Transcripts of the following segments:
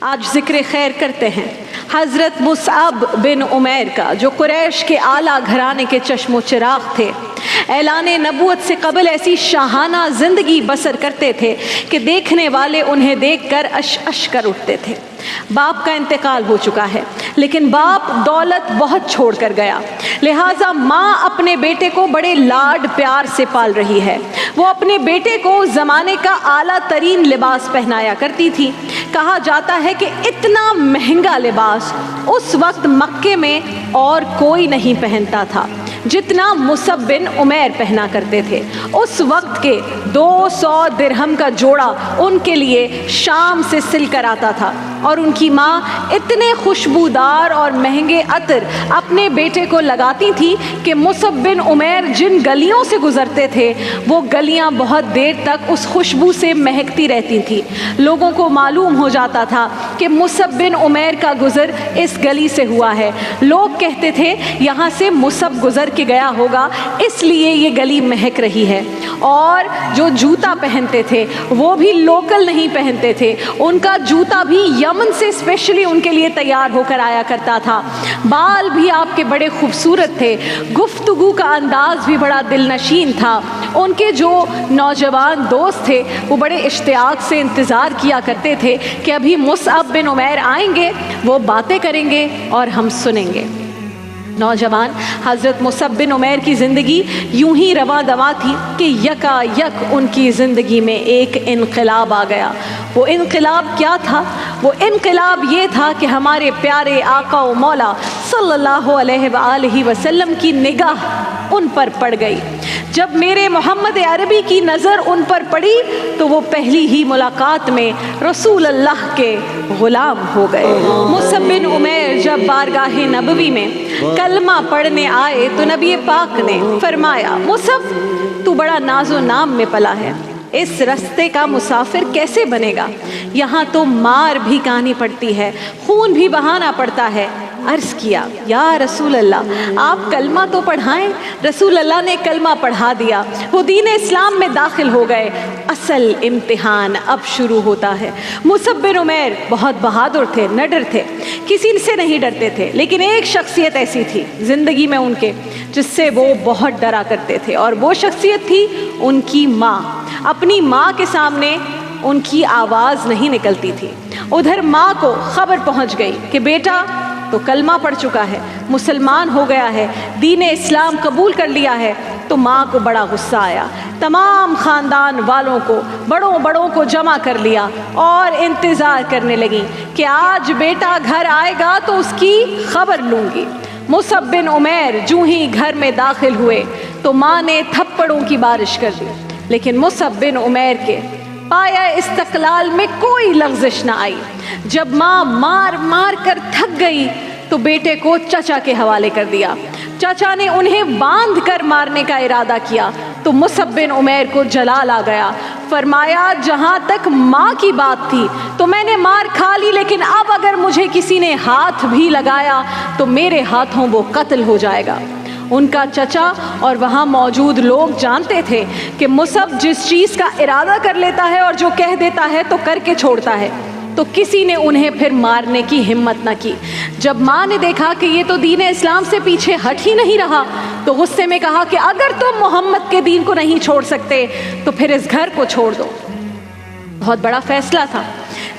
آج ذکر خیر کرتے ہیں حضرت مصعب بن عمیر کا، جو قریش کے اعلیٰ گھرانے کے چشم و چراغ تھے۔ اعلان نبوت سے قبل ایسی شاہانہ زندگی بسر کرتے تھے کہ دیکھنے والے انہیں دیکھ کر اش اش کر اٹھتے تھے۔ باپ کا انتقال ہو چکا ہے، لیکن باپ دولت بہت چھوڑ کر گیا، لہٰذا ماں اپنے بیٹے کو بڑے لاڈ پیار سے پال رہی ہے۔ وہ اپنے بیٹے کو زمانے کا اعلیٰ ترین لباس پہنایا کرتی تھی۔ کہا جاتا ہے کہ اتنا مہنگا لباس اس وقت مکے میں اور کوئی نہیں پہنتا تھا جتنا مصعب بن عمیر پہنا کرتے تھے۔ اس وقت کے 200 درہم کا جوڑا ان کے لیے شام سے سل کر آتا تھا، اور ان کی ماں اتنے خوشبودار اور مہنگے عطر اپنے بیٹے کو لگاتی تھی کہ مصعب بن عمیر جن گلیوں سے گزرتے تھے وہ گلیاں بہت دیر تک اس خوشبو سے مہکتی رہتی تھی۔ لوگوں کو معلوم ہو جاتا تھا کہ مصعب بن عمیر کا گزر اس گلی سے ہوا ہے۔ لوگ کہتے تھے یہاں سے مصعب گزر کے گیا ہوگا، اس لیے یہ گلی مہک رہی ہے۔ اور جو جوتا پہنتے تھے وہ بھی لوکل نہیں پہنتے تھے، ان کا جوتا بھی یمن سے اسپیشلی ان کے لیے تیار ہو کر آیا کرتا تھا۔ بال بھی آپ کے بڑے خوبصورت تھے، گفتگو کا انداز بھی بڑا دل نشین تھا۔ ان کے جو نوجوان دوست تھے وہ بڑے اشتیاق سے انتظار کیا کرتے تھے کہ ابھی مصعب بن عمیر آئیں گے، وہ باتیں کریں گے اور ہم سنیں گے۔ نوجوان حضرت مصعب بن عمیر کی زندگی یوں ہی رواں دواں تھی کہ یکا یک ان کی زندگی میں ایک انقلاب آ گیا۔ وہ انقلاب کیا تھا؟ وہ انقلاب یہ تھا کہ ہمارے پیارے آقا و مولا صلی اللہ علیہ وآلہ وسلم کی نگاہ ان پر پڑ گئی۔ جب میرے محمد عربی کی نظر ان پر پڑی تو وہ پہلی ہی ملاقات میں رسول اللہ کے غلام ہو گئے۔ مصعب بن عمیر جب بارگاہ نبوی میں کلمہ پڑھنے آئے تو نبی پاک نے فرمایا، مصعب تو بڑا ناز و نام میں پلا ہے، اس رستے کا مسافر کیسے بنے گا؟ یہاں تو مار بھی کہانی پڑتی ہے، خون بھی بہانا پڑتا ہے۔ عرض کیا، یا رسول اللہ آپ کلمہ تو پڑھائیں۔ رسول اللہ نے کلمہ پڑھا دیا، وہ دین اسلام میں داخل ہو گئے۔ اصل امتحان اب شروع ہوتا ہے۔ مصعب بن عمیر بہت بہادر تھے، نڈر تھے، کسی سے نہیں ڈرتے تھے، لیکن ایک شخصیت ایسی تھی زندگی میں ان کے جس سے وہ بہت ڈرا کرتے تھے، اور وہ شخصیت تھی ان کی ماں۔ اپنی ماں کے سامنے ان کی آواز نہیں نکلتی تھی۔ ادھر ماں کو خبر پہنچ گئی کہ بیٹا تو کلمہ پڑھ چکا ہے، مسلمان ہو گیا ہے، دین اسلام قبول کر لیا ہے، تو ماں کو بڑا غصہ آیا۔ تمام خاندان والوں کو، بڑوں کو جمع کر لیا اور انتظار کرنے لگی کہ آج بیٹا گھر آئے گا تو اس کی خبر لوں گی۔ مصعب بن عمیر جو ہی گھر میں داخل ہوئے تو ماں نے تھپڑوں کی بارش کر دی، لیکن مصعب بن عمیر کے پایا استقلال میں کوئی لغزش نہ آئی۔ جب ماں مار مار کر تھک گئی تو بیٹے کو چچا کے حوالے کر دیا۔ چچا نے انہیں باندھ کر مارنے کا ارادہ کیا تو مصعب بن عمیر کو جلال آ گیا۔ فرمایا جہاں تک ماں کی بات تھی تو میں نے مار کھا لی، لیکن اب اگر مجھے کسی نے ہاتھ بھی لگایا تو میرے ہاتھوں وہ قتل ہو جائے گا۔ ان کا چچا اور وہاں موجود لوگ جانتے تھے کہ مصعب جس چیز کا ارادہ کر لیتا ہے اور جو کہہ دیتا ہے تو کر کے چھوڑتا ہے، تو کسی نے انہیں پھر مارنے کی ہمت نہ کی۔ جب ماں نے دیکھا کہ یہ تو دین اسلام سے پیچھے ہٹ ہی نہیں رہا تو غصے میں کہا کہ اگر تم محمد کے دین کو نہیں چھوڑ سکتے تو پھر اس گھر کو چھوڑ دو۔ بہت بڑا فیصلہ تھا،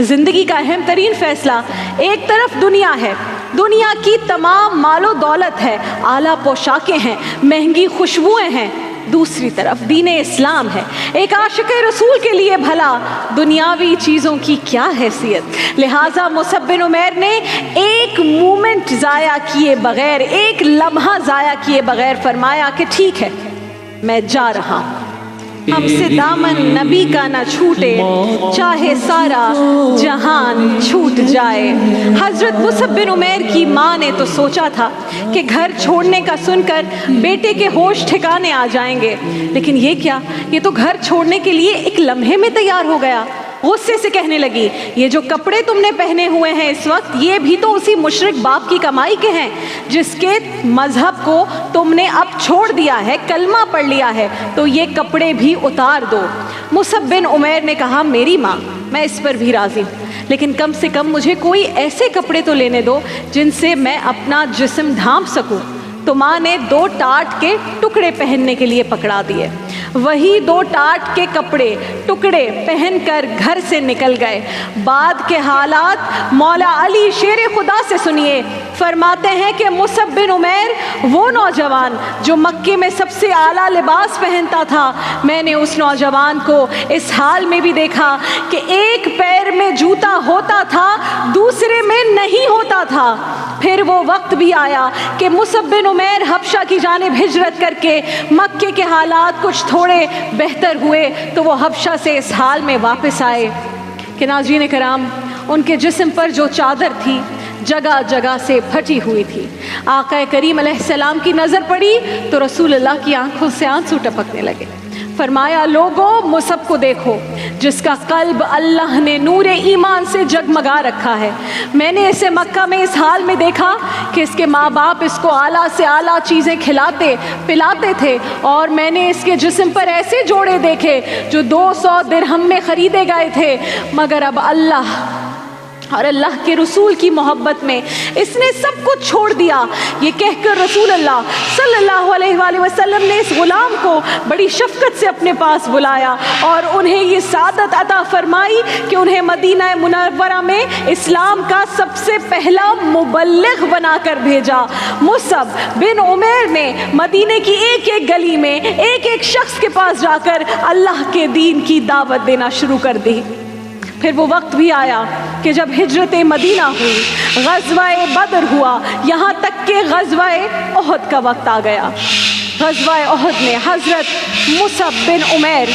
زندگی کا اہم ترین فیصلہ۔ ایک طرف دنیا ہے، دنیا کی تمام مال و دولت ہے، اعلیٰ پوشاکیں ہیں، مہنگی خوشبوئیں ہیں، دوسری طرف دین اسلام ہے۔ ایک عاشق رسول کے لیے بھلا دنیاوی چیزوں کی کیا حیثیت؟ لہٰذا مصعب بن عمیر نے ایک مومنٹ ضائع کیے بغیر، ایک لمحہ ضائع کیے بغیر فرمایا کہ ٹھیک ہے میں جا رہا ہوں، ہم سے دامن نبی کا نہ چھوٹے، چاہے سارا جہان چھوٹ جائے۔ حضرت مصعب بن عمیر کی ماں نے تو سوچا تھا کہ گھر چھوڑنے کا سن کر بیٹے کے ہوش ٹھکانے آ جائیں گے، لیکن یہ کیا، یہ تو گھر چھوڑنے کے لیے ایک لمحے میں تیار ہو گیا۔ غصے سے کہنے لگی، یہ جو کپڑے تم نے پہنے ہوئے ہیں اس وقت یہ بھی تو اسی مشرک باپ کی کمائی کے ہیں جس کے مذہب کو تم نے اب چھوڑ دیا ہے، کلمہ پڑھ لیا ہے، تو یہ کپڑے بھی اتار دو۔ مصعب بن عمیر نے کہا، میری ماں، میں اس پر بھی راضی ہوں، لیکن کم سے کم مجھے کوئی ایسے کپڑے تو لینے دو جن سے میں اپنا جسم ڈھانپ سکوں۔ تو ماں نے 2 ٹاٹ کے ٹکڑے پہننے کے لیے پکڑا دیے۔ وہی 2 ٹاٹ کے ٹکڑے پہن کر گھر سے نکل گئے۔ بعد کے حالات مولا علی شیر خدا سے سنیے، فرماتے ہیں کہ مصعب بن عمیر وہ نوجوان جو مکے میں سب سے اعلیٰ لباس پہنتا تھا، میں نے اس نوجوان کو اس حال میں بھی دیکھا کہ ایک پیر میں جوتا ہوتا تھا، دوسرے میں نہیں ہوتا تھا۔ پھر وہ وقت بھی آیا کہ مصعب بن عمیر حبشہ کی جانب ہجرت کر کے مکے کے حالات کچھ تھوڑے بہتر ہوئے تو وہ حبشہ سے اس حال میں واپس آئے کہ ناظرین کرام، ان کے جسم پر جو چادر تھی جگہ جگہ سے پھٹی ہوئی تھی۔ آقا کریم علیہ السلام کی نظر پڑی تو رسول اللہ کی آنکھوں سے آنسو ٹپکنے لگے۔ فرمایا، لوگوں مصعب کو دیکھو جس کا قلب اللہ نے نور ایمان سے جگمگا رکھا ہے۔ میں نے اسے مکہ میں اس حال میں دیکھا کہ اس کے ماں باپ اس کو اعلیٰ سے اعلیٰ چیزیں کھلاتے پلاتے تھے، اور میں نے اس کے جسم پر ایسے جوڑے دیکھے جو 200 درہم میں خریدے گئے تھے، مگر اب اللہ اور اللہ کے رسول کی محبت میں اس نے سب کچھ چھوڑ دیا۔ یہ کہہ کر رسول اللہ صلی اللہ علیہ وآلہ وسلم نے اس غلام کو بڑی شفقت سے اپنے پاس بلایا اور انہیں یہ سعادت عطا فرمائی کہ انہیں مدینہ منورہ میں اسلام کا سب سے پہلا مبلغ بنا کر بھیجا۔ مصعب بن عمیر نے مدینے کی ایک ایک گلی میں ایک ایک شخص کے پاس جا کر اللہ کے دین کی دعوت دینا شروع کر دی۔ پھر وہ وقت بھی آیا کہ جب ہجرت مدینہ ہوئی، غزوہ بدر ہوا، یہاں تک کہ غزوہ احد کا وقت آ گیا۔ غزوہ احد میں حضرت مصعب بن عمیر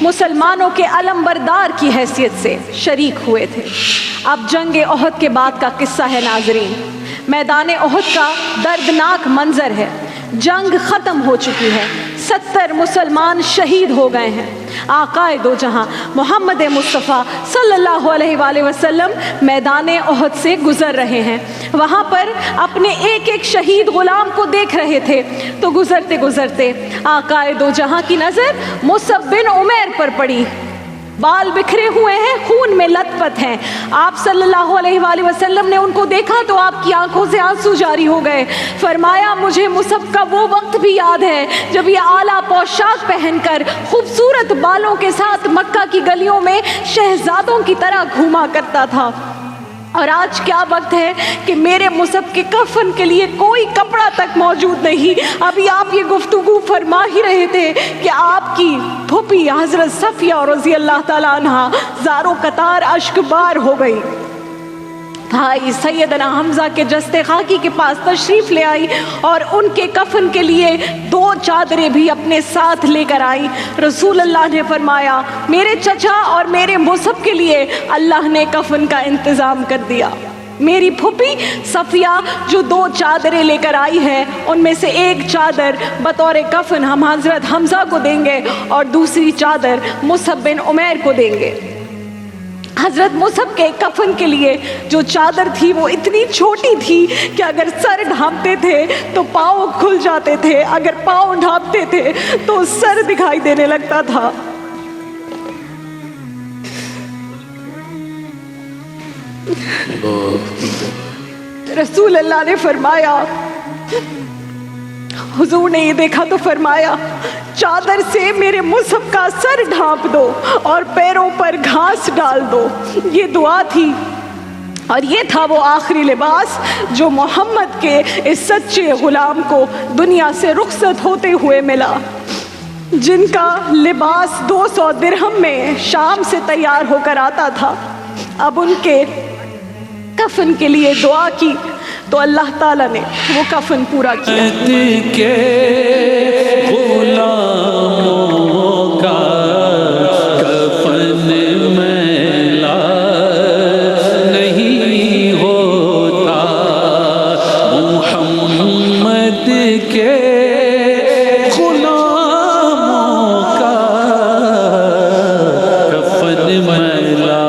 مسلمانوں کے علم بردار کی حیثیت سے شریک ہوئے تھے۔ اب جنگ احد کے بعد کا قصہ ہے ناظرین۔ میدان احد کا دردناک منظر ہے۔ جنگ ختم ہو چکی ہے، 70 مسلمان شہید ہو گئے ہیں۔ آقا دو جہاں محمد مصطفیٰ صلی اللہ علیہ وآلہ وسلم میدان احد سے گزر رہے ہیں، وہاں پر اپنے ایک ایک شہید غلام کو دیکھ رہے تھے تو گزرتے گزرتے آقا دو جہاں کی نظر مصعب بن عمیر پر پڑی۔ بال بکھرے ہوئے ہیں، خون میں لت پت ہیں۔ آپ صلی اللہ علیہ وآلہ وسلم نے ان کو دیکھا تو آپ کی آنکھوں سے آنسو جاری ہو گئے۔ فرمایا، مجھے مصعب کا وہ وقت بھی یاد ہے جب یہ اعلیٰ پوشاک پہن کر خوبصورت بالوں کے ساتھ مکہ کی گلیوں میں شہزادوں کی طرح گھوما کرتا تھا، اور آج کیا وقت ہے کہ میرے مصعب کے کفن کے لیے کوئی کپڑا تک موجود نہیں۔ ابھی آپ یہ گفتگو فرما ہی رہے تھے کہ آپ کی پھوپھی حضرت صفیہ رضی اللہ تعالیٰ عنہا زارو قطار اشک بار ہو گئی۔ بھائی سیدنا حمزہ کے جستے خاکی کے پاس تشریف لے آئی اور ان کے کفن کے لیے 2 چادریں بھی اپنے ساتھ لے کر آئی۔ رسول اللہ نے فرمایا، میرے چچا اور میرے مصعب کے لیے اللہ نے کفن کا انتظام کر دیا۔ میری پھوپھی صفیہ جو 2 چادریں لے کر آئی ہے، ان میں سے ایک چادر بطور کفن ہم حضرت حمزہ کو دیں گے اور دوسری چادر مصعب بن عمیر کو دیں گے۔ حضرت مصعب کے کفن کے لیے جو چادر تھی وہ اتنی چھوٹی تھی کہ اگر سر ڈھانپتے تھے تو پاؤں کھل جاتے تھے، اگر پاؤں ڈھانپتے تھے تو سر دکھائی دینے لگتا تھا۔ رسول اللہ نے فرمایا، حضور نے یہ دیکھا تو فرمایا، چادر سے میرے مصعب کا سر ڈھانپ دو اور پیروں پر گھاس ڈال دو۔ یہ دعا تھی اور یہ تھا وہ آخری لباس جو محمد کے اس سچے غلام کو دنیا سے رخصت ہوتے ہوئے ملا، جن کا لباس 200 درہم میں شام سے تیار ہو کر آتا تھا۔ اب ان کے کفن کے لیے دعا کی تو اللہ تعالیٰ نے وہ کفن پورا کیا۔ غلاموں کا کفن میلا نہیں ہوتا، محمد کے غلاموں کا کفن میلا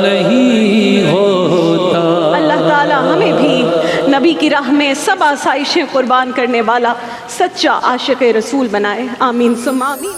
نہیں ہوتا۔ اللہ تعالیٰ ہمیں بھی نبی کی راہ میں سب آسائشیں قربان کرنے والا سچا عاشق رسول بنائے، آمین ثم آمین۔